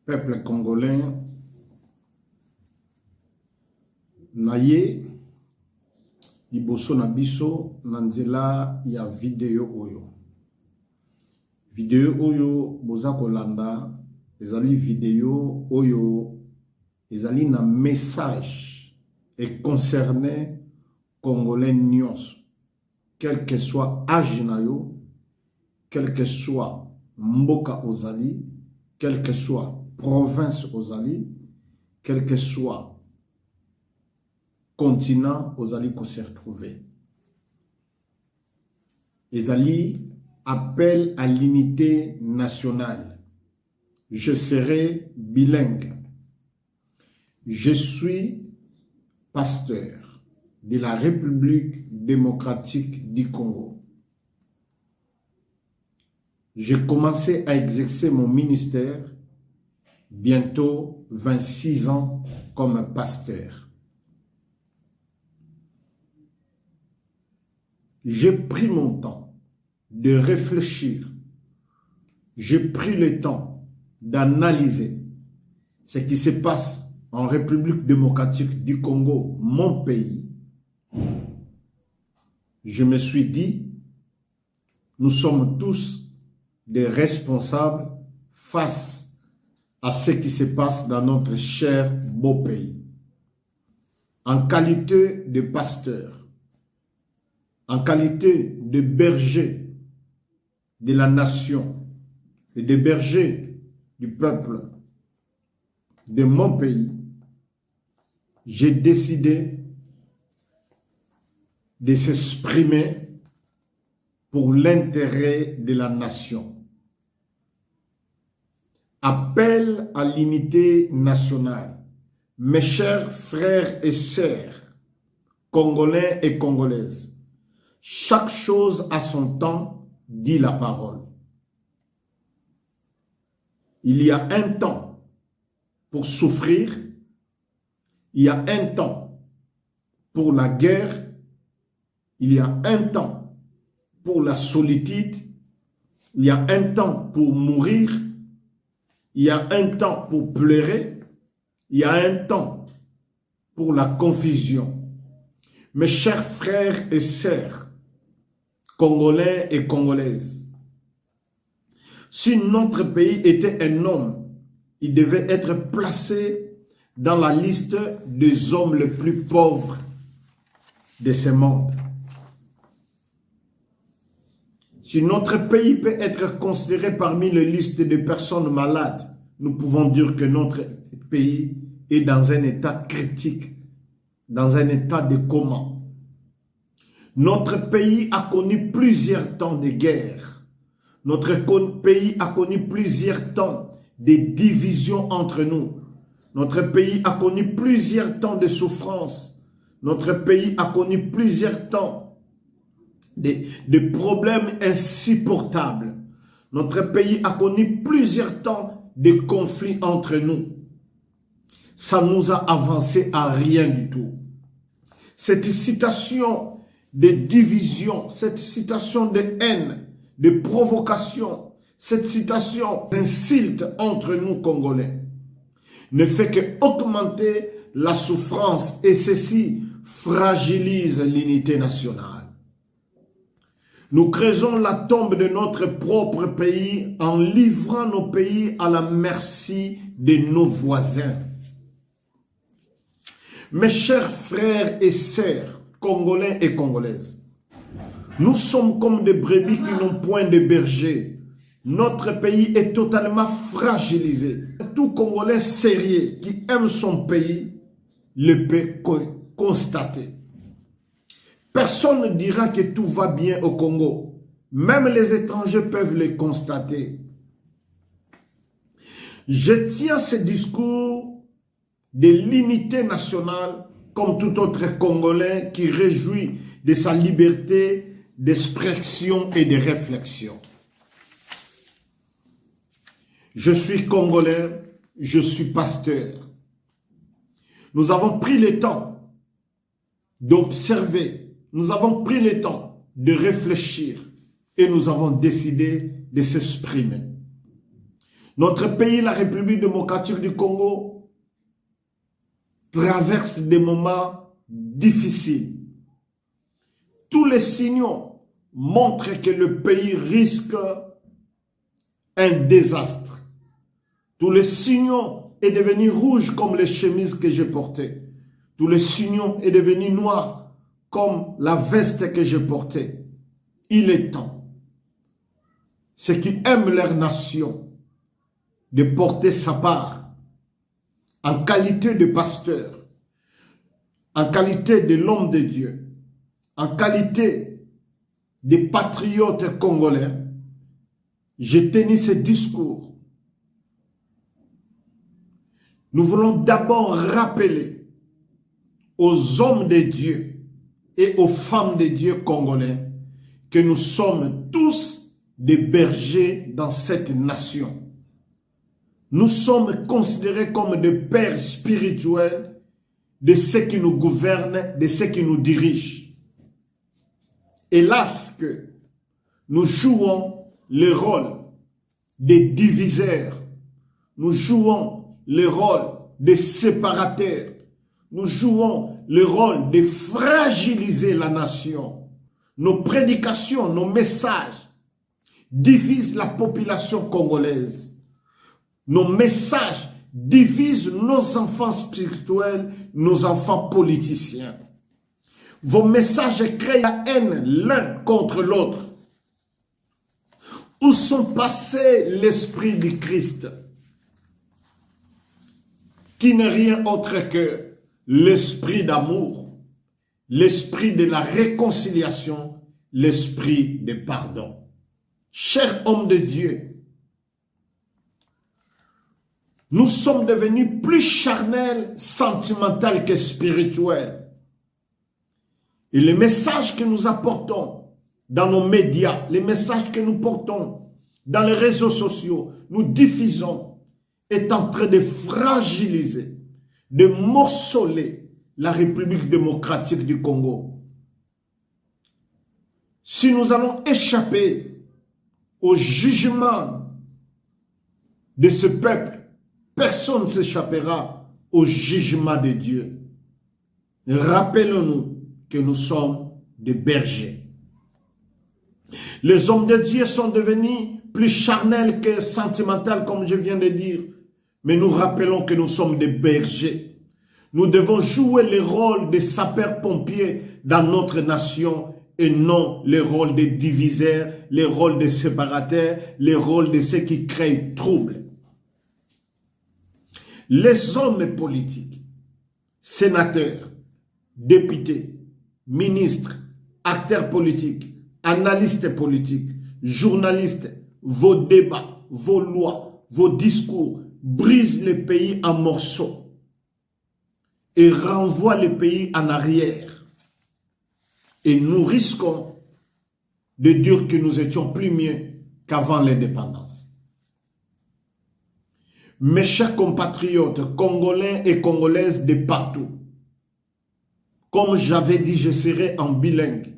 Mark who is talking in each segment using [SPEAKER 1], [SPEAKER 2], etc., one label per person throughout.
[SPEAKER 1] peuple congolais, naye, liboso na biso, nanzela ya video oyo. Video oyo, boza kolanda, ezali video oyo, ezali na message et concerné Congolais nyonso, quel que soit âge na yo, quel que soit mboka ozali, quel que soit province ozali, quel que soit continent ozali ko se retrouver. Ezali appel à l'unité nationale. Je serai bilingue. Je suis pasteur de la République démocratique du Congo. J'ai commencé à exercer mon ministère bientôt 26 ans comme pasteur. J'ai pris mon temps de réfléchir. J'ai pris le temps d'analyser ce qui se passe en République démocratique du Congo, mon pays. Je me suis dit, nous sommes tous des responsables face à ce qui se passe dans notre cher beau pays. En qualité de pasteur, en qualité de berger de la nation et de berger du peuple de mon pays, j'ai décidé de s'exprimer pour l'intérêt de la nation. Appel à l'unité nationale. Mes chers frères et sœurs, Congolais et Congolaises, chaque chose à son temps, dit la parole. Il y a un temps pour souffrir, il y a un temps pour la guerre, il y a un temps pour la solitude, il y a un temps pour mourir, il y a un temps pour pleurer, il y a un temps pour la confusion. Mes chers frères et sœurs, Congolais et Congolaises, si notre pays était un homme, il devait être placé dans la liste des hommes les plus pauvres de ce monde. Si notre pays peut être considéré parmi les listes de personnes malades, nous pouvons dire que notre pays est dans un état critique, dans un état de coma. Notre pays a connu plusieurs temps de guerre. Notre pays a connu plusieurs temps de divisions entre nous. Notre pays a connu plusieurs temps de souffrance. Notre pays a connu plusieurs temps de problèmes insupportables. Notre pays a connu plusieurs temps de conflits entre nous. Ça nous a avancé à rien du tout. Cette situation de division, cette situation de haine, de provocation, cette situation d'insulte entre nous Congolais ne fait qu'augmenter la souffrance et ceci fragilise l'unité nationale. Nous creusons la tombe de notre propre pays en livrant nos pays à la merci de nos voisins. Mes chers frères et sœurs, Congolais et Congolaises, nous sommes comme des brebis qui n'ont point de berger. Notre pays est totalement fragilisé. Tout Congolais sérieux qui aime son pays le peut constater. Personne ne dira que tout va bien au Congo. Même les étrangers peuvent le constater. Je tiens ce discours de l'unité nationale comme tout autre Congolais qui réjouit de sa liberté d'expression et de réflexion. Je suis Congolais, je suis pasteur. Nous avons pris le temps d'observer. Nous avons pris le temps de réfléchir et nous avons décidé de s'exprimer. Notre pays, la République démocratique du Congo, traverse des moments difficiles. Tous les signaux montrent que le pays risque un désastre. Tous les signaux est devenu rouge comme les chemises que j'ai portées. Tous les signaux est devenu noir comme la veste que j'ai portée. Il est temps, ceux qui aiment leur nation, de porter sa part en qualité de pasteur, en qualité de l'homme de Dieu, en qualité de patriotes congolais. J'ai tenu ce discours. Nous voulons d'abord rappeler aux hommes de Dieu et aux femmes de Dieu congolais que nous sommes tous des bergers dans cette nation. Nous sommes considérés comme des pères spirituels de ceux qui nous gouvernent, de ceux qui nous dirigent. Hélas que nous jouons le rôle des diviseurs, nous jouons le rôle des séparateurs, nous jouons le rôle de fragiliser la nation. Nos prédications, nos messages divisent la population congolaise. Nos messages divisent nos enfants spirituels, nos enfants politiciens. Vos messages créent la haine l'un contre l'autre. Où sont passés l'esprit du Christ, qui n'est rien autre que l'esprit d'amour, l'esprit de la réconciliation, l'esprit de pardon. Chers hommes de Dieu, nous sommes devenus plus charnels, sentimentaux que spirituels. Et les messages que nous apportons dans nos médias, les messages que nous portons dans les réseaux sociaux, nous diffusons, est en train de fragiliser, de morceler la République démocratique du Congo. Si nous allons échapper au jugement de ce peuple, personne ne s'échappera au jugement de Dieu. Rappelons-nous que nous sommes des bergers. Les hommes de Dieu sont devenus plus charnels que sentimentaux, comme je viens de dire. Mais nous rappelons que nous sommes des bergers. Nous devons jouer le rôle des sapeurs-pompiers dans notre nation et non le rôle des diviseurs, le rôle des séparateurs, le rôle de ceux qui créent trouble. Les hommes politiques, sénateurs, députés, ministres, acteurs politiques, analystes politiques, journalistes, vos débats, vos lois, vos discours brisent le pays en morceaux et renvoient le pays en arrière. Et nous risquons de dire que nous étions plus mieux qu'avant l'indépendance. Mes chers compatriotes, Congolais et Congolaises de partout, comme j'avais dit, je serai en bilingue,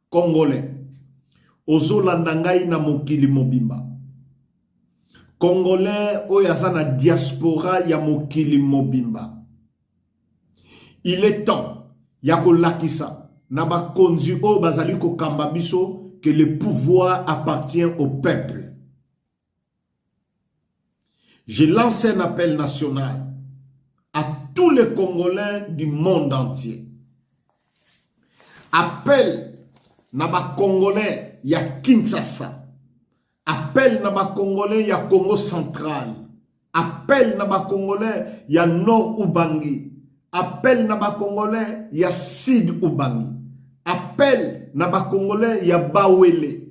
[SPEAKER 1] Congolais, ozolandangai na mokili mobimba. Congolais oyaza na diaspora ya mokili mobimba. Il est temps, yako lakisa, na ba konzi o bazali ko kambabiso, que le pouvoir appartient au peuple. Je lance un appel national à tous les Congolais du monde entier. Appel naba Congolais ya Kinshasa. Appel naba Congolais ya Congo central. Appel naba Congolais ya Nord Ubangi. Appel naba Congolais ya Sud Ubangi. Appel naba Congolais ya Bawele.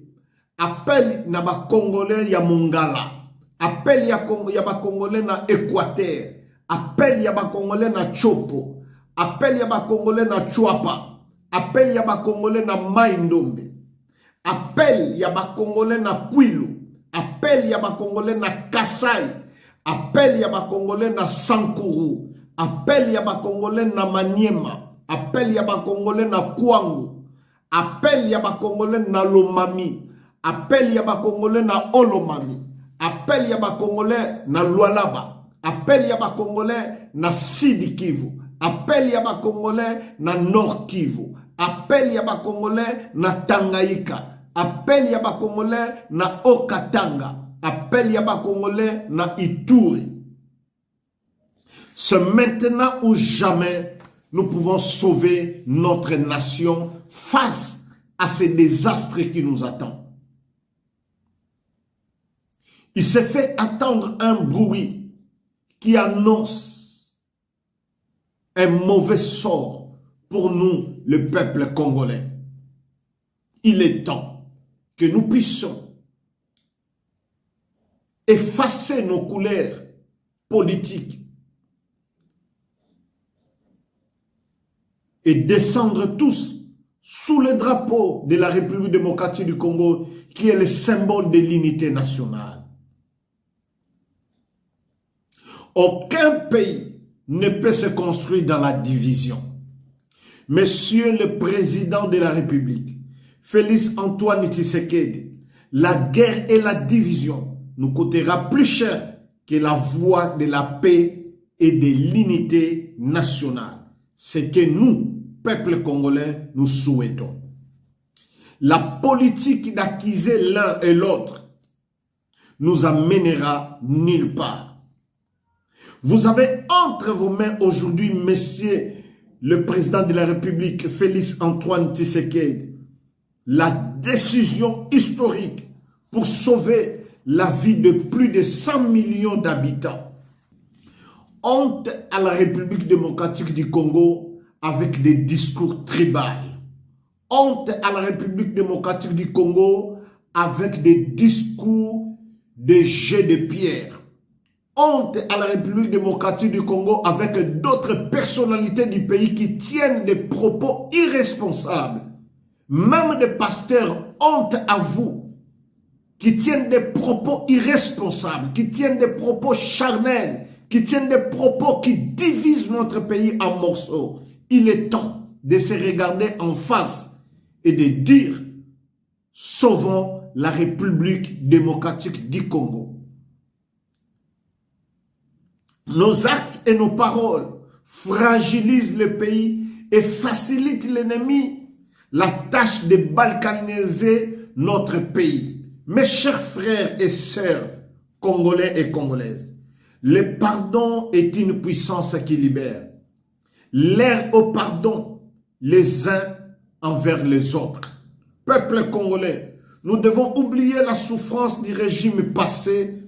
[SPEAKER 1] Appel naba Congolais ya Mongala. Appel ya Congolais na Équateur. Appel ya Congolais na Chopo. Appel ya Congolais na Chouapa. Appel ya Congolais na Maindombe. Appel ya Congolais na Kwilu. Appel ya Congolais na Kasai. Appel ya Congolais na Sankuru. Appel ya Congolais na Maniema. Appel ya Congolais na Kwangu. Appel ya Congolais na Lomami. Appel ya Congolais na Olomami. appel yaba Congolais na Lualaba, appel yaba Congolais na Sidi Kivu, appel yaba Congolais na Nord Kivu, appel yaba Congolais na Tanganyika, appel yaba Congolais na Okatanga, appel yaba Congolais na Ituri. C'est maintenant ou jamais nous pouvons sauver notre nation face à ces désastres qui nous attendent. Il s'est fait attendre un bruit qui annonce un mauvais sort pour nous, le peuple congolais. Il est temps que nous puissions effacer nos couleurs politiques et descendre tous sous le drapeau de la République démocratique du Congo, qui est le symbole de l'unité nationale. Aucun pays ne peut se construire dans la division. Monsieur le Président de la République, Félix Antoine Tshisekedi, la guerre et la division nous coûtera plus cher que la voie de la paix et de l'unité nationale. C'est que nous, peuple congolais, nous souhaitons. La politique d'accuser l'un et l'autre nous amènera nulle part. Vous avez entre vos mains aujourd'hui, monsieur le président de la République, Félix Antoine Tshisekedi, la décision historique pour sauver la vie de plus de 100 millions d'habitants. Honte à la République démocratique du Congo avec des discours tribaux. Honte à la République démocratique du Congo avec des discours de jets de pierre. Honte à la République démocratique du Congo avec d'autres personnalités du pays qui tiennent des propos irresponsables. Même des pasteurs, honte à vous, qui tiennent des propos irresponsables, qui tiennent des propos charnels, qui tiennent des propos qui divisent notre pays en morceaux. Il est temps de se regarder en face et de dire « Sauvons la République démocratique du Congo ». Nos actes et nos paroles fragilisent le pays et facilitent l'ennemi la tâche de balkaniser notre pays. Mes chers frères et sœurs, Congolais et Congolaises, le pardon est une puissance qui libère. L'air au pardon les uns envers les autres. Peuple congolais, nous devons oublier la souffrance du régime passé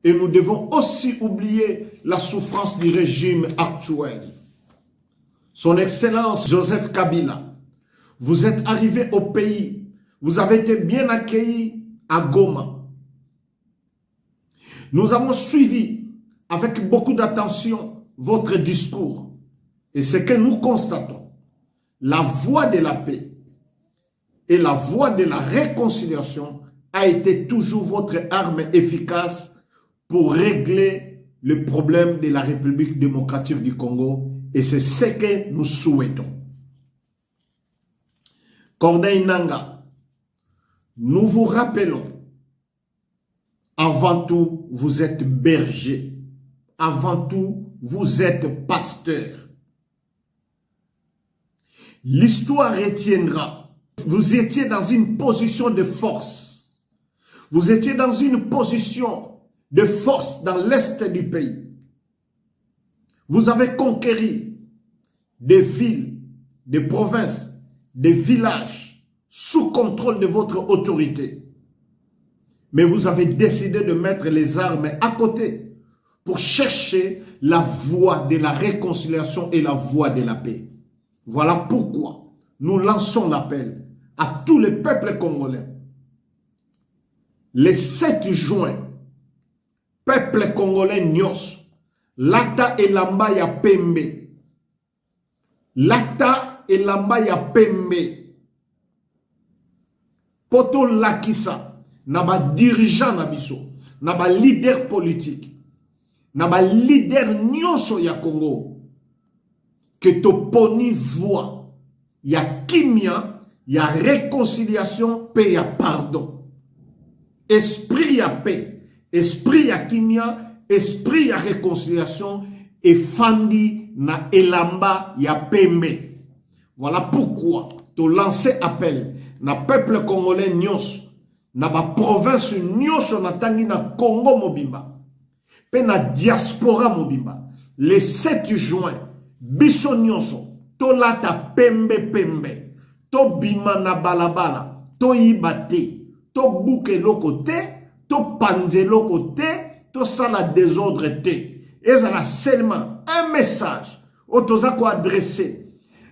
[SPEAKER 1] et nous devons aussi oublier la souffrance du régime actuel. Son Excellence Joseph Kabila, vous êtes arrivé au pays, vous avez été bien accueillis à Goma. Nous avons suivi avec beaucoup d'attention votre discours. Et ce que nous constatons, la voie de la paix et la voie de la réconciliation a été toujours votre arme efficace pour régler le problème de la République démocratique du Congo. Et c'est ce que nous souhaitons. Corneille Nangaa, nous vous rappelons, avant tout, vous êtes berger. Avant tout, vous êtes pasteur. L'histoire retiendra. Vous étiez dans une position de force. Vous étiez dans une position de force dans l'est du pays. Vous avez conquéri des villes, des provinces, des villages sous contrôle de votre autorité. Mais vous avez décidé de mettre les armes à côté pour chercher la voie de la réconciliation et la voie de la paix. Voilà pourquoi nous lançons l'appel à tous les peuples congolais. Le 7 juin, peuple congolais Nyos, Lata et Lamba ya Pembe. Lata et Lamba ya Pembe. Poto Lakisa, naba dirigeant nabiso, naba leader politique, naba leader nyonso ya Congo, que toponi voix, ya kimia, ya réconciliation, paix ya pardon. Esprit ya paix, esprit ya kimia, esprit ya réconciliation, et fandi na elamba ya pembe. Voilà pourquoi tu lancer appel na peuple congolais nyos, na ba province nyos na tangi na Congo mobimba, pe na diaspora mobimba. Le 7 juin, biso nyonso, to lata pembe pembe, to bima na balabala, to yibate, to bouke loko te, to panze loko te, to sala désordre te. Et ça a seulement un message, otoza ko adressé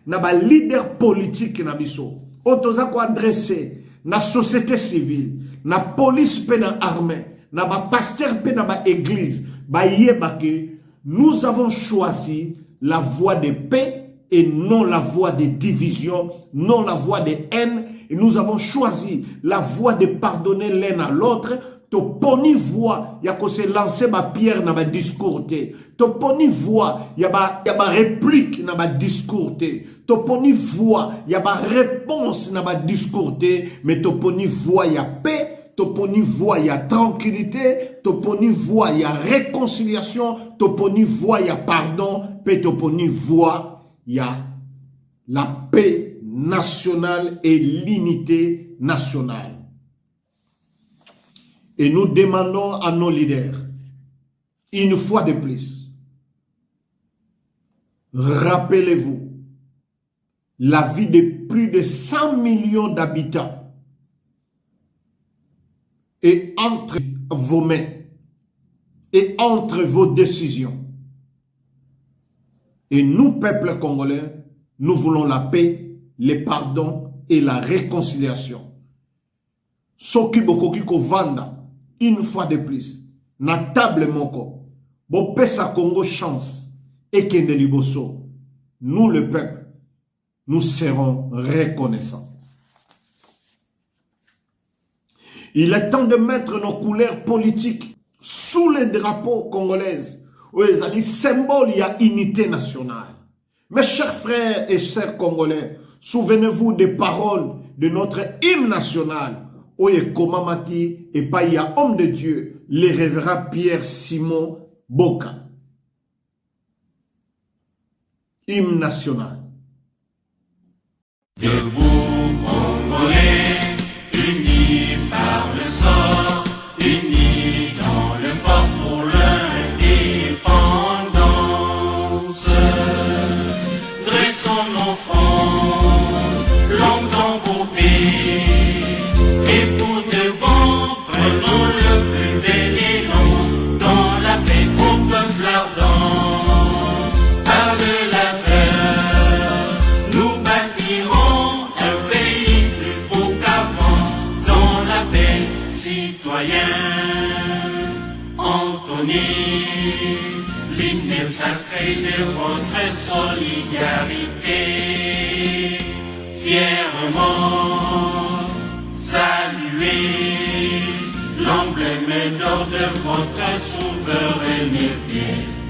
[SPEAKER 1] na ba leader politique na biso, otoza ko adressé na société civile, na police pe na armée, na ba pasteur pe na ba église, ba yeba que nous avons choisi la voie de paix et non la voie de division, non la voie de haine, et nous avons choisi la voie de pardonner l'un à l'autre. To poni voix ya ko se lancer ma pierre na ba discours te. To poni voix ya ba réplique na ba discours te. To poni voix ya ba réponse na ba discours te, mais to poni voix ya paix, to poni voix ya tranquillité, to poni voix ya réconciliation, to poni voix ya pardon, pe to poni voix ya la paix nationale et l'unité nationale. Et nous demandons à nos leaders, une fois de plus, rappelez-vous la vie de plus de 100 millions d'habitants est entre vos mains et entre vos décisions. Et nous, peuple congolais, nous voulons la paix, le pardon et la réconciliation. Soki bokoki ko vanda, une fois de plus, na table moko, bo pesa Congo chance, et kende liboso, nous le peuple, nous serons reconnaissants. Il est temps de mettre nos couleurs politiques sous les drapeaux congolais, où ils ont symbole, il y a unité nationale. Mes chers frères et chers Congolais, souvenez-vous des paroles de notre hymne national, Oye Komamati et pas il y a homme de Dieu, le révérend Pierre Simon Boka. Hymne national.
[SPEAKER 2] Debout Congolais, unis par le sort, unis dans le fort pour l'indépendance. Dressons nos fronts, longtemps groupés. Et pour de bon, prenons le plus bel élan dans la paix au peuple ardent. Par de la peur, nous bâtirons un pays plus beau qu'avant. Dans la paix, citoyens, entonnez l'hymne sacré de votre solidarité. Fièrement, saluez l'emblème d'or de votre souveraineté.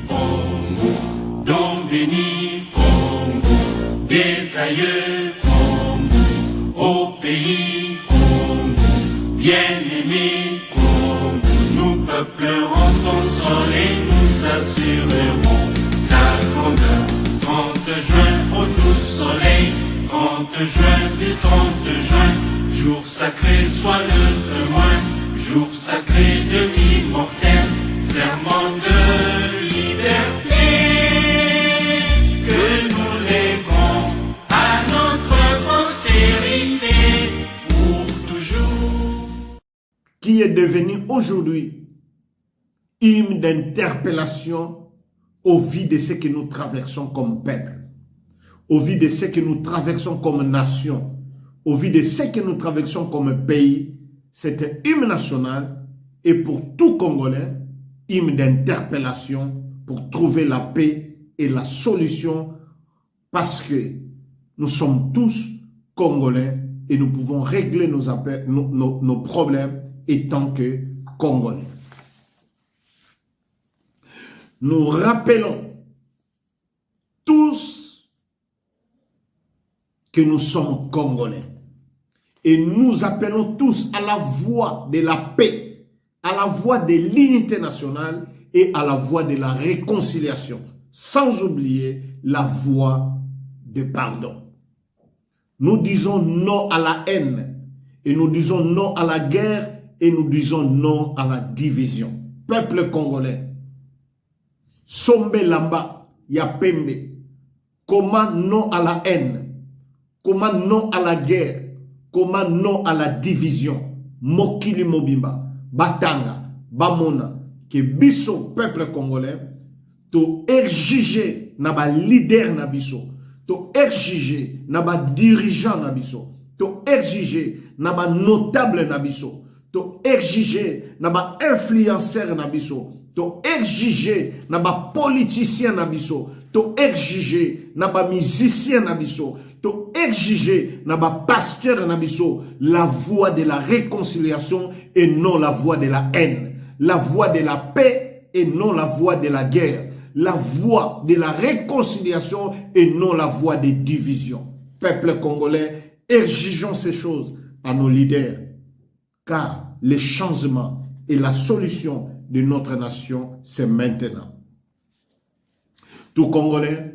[SPEAKER 2] Congo, don béni, Congo, des aïeux, Congo, au pays, Congo, bien-aimé, Congo. Nous peuplerons ton sol et nous assurerons ta grandeur. 30 juin, au doux soleil, 30 juin, du 30 juin, jour sacré soit le témoin, jour sacré de l'immortel, serment de liberté, que nous léguons à notre postérité pour toujours.
[SPEAKER 1] Qui est devenu aujourd'hui hymne d'interpellation au vie de ce que nous traversons comme peuple, au vie de ce que nous traversons comme nation, au vu de ce que nous traversons comme pays. C'est un hymne national et pour tout Congolais, hymne d'interpellation pour trouver la paix et la solution, parce que nous sommes tous Congolais et nous pouvons régler nos problèmes étant que Congolais. Nous rappelons tous que nous sommes Congolais. Et nous appelons tous à la voie de la paix, à la voie de l'unité nationale et à la voie de la réconciliation, sans oublier la voie de pardon. Nous disons non à la haine et nous disons non à la guerre et nous disons non à la division. Peuple congolais, Sombe Lamba, Yapembe, comment non à la haine, comment non à la guerre, comment non à la division. Mokili Mobimba, Batanga, Bamona, que biso peuple congolais, to exiger na ba leader na biso, to exiger na ba dirigeant na biso, to exiger na ba notable na biso, to exiger na ba influenceur na biso, to exiger na ba politicien na biso, to exiger na ba musicien na biso, to exiger na ba pasteur na biso la voie de la réconciliation et non la voie de la haine, la voie de la paix et non la voie de la guerre, la voie de la réconciliation et non la voie des divisions. Peuple congolais, exigeons ces choses à nos leaders, car le changement et la solution de notre nation, c'est maintenant. Tout Congolais,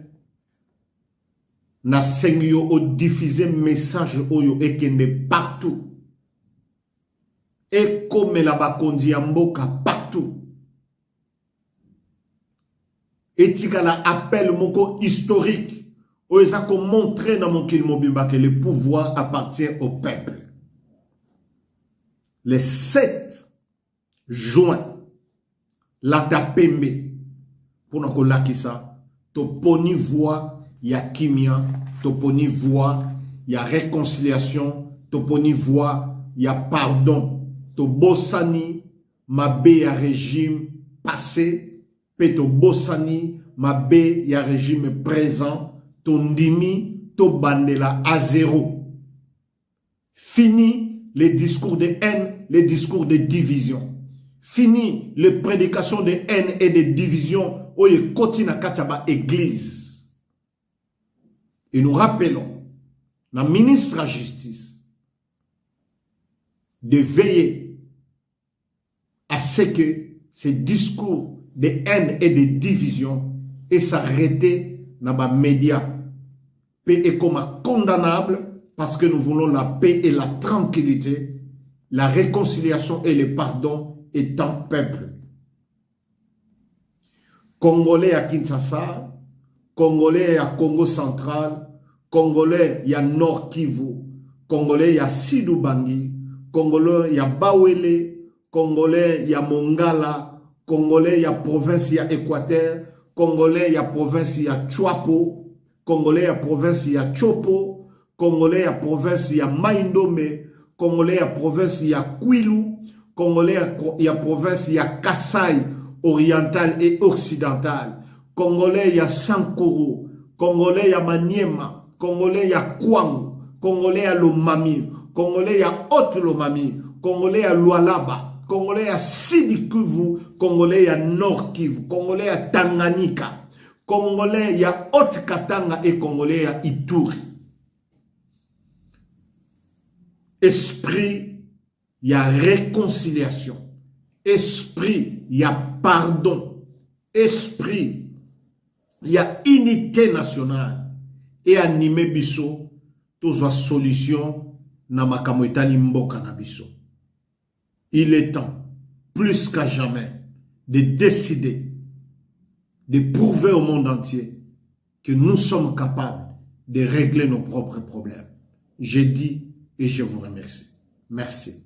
[SPEAKER 1] na sengyo o diffuser message oyo ekende partout. Et comme la bakondi mboka partout. Et tika appel moko historique. Oeza ko montrer dans mon kilmobimba que le pouvoir appartient au peuple. Le 7 juin, la tapembe pour nous lakisa to poni voix ya kimia, to poni voix ya réconciliation, to poni voix ya pardon, to bossani mabe ya régime passé, pe to bossani mabe ya régime présent, to ndimi to bandela à zéro. Fini les discours de haine, les discours de division. Fini les prédications de haine et de division oye koti na kataba église. Et nous rappelons la ministre de la Justice de veiller à ce que ces discours de haine et de division et s'arrêter dans les médias. Paix est comme condamnable parce que nous voulons la paix et la tranquillité, la réconciliation et le pardon étant peuple. Congolais à Kinshasa, Congolais à Congo central, Congolais à Nord Kivu, Congolais à Sidoubangi, Congolais à Bawele, Congolais à Mongala, Congolais à province à Équateur, Congolais à province à Chouapo, Congolais à province à Chopo, Congolais à province à Maïndomé, Congolais à province à Kwilu, Congolais à province à Kasaï, oriental et occidental, Congolais à Sankoro, Congolais à Maniema, Congolais à Kwangu, Congolais à Lomami, Congolais à Haute-Lomami, Congolais à Lualaba, Congolais à Sidi Kivu, Congolais à Nord Kivu, Congolais à Tanganyika, Congolais à Haute-Katanga et Congolais à Ituri. Esprit, il y a réconciliation. Esprit, il y a pardon. Esprit, il y a unité nationale. Et animé biso, tous la solution na makambo etali mboka na biso. Il est temps, plus qu'à jamais, de décider, de prouver au monde entier que nous sommes capables de régler nos propres problèmes. Je dis et je vous remercie. Merci.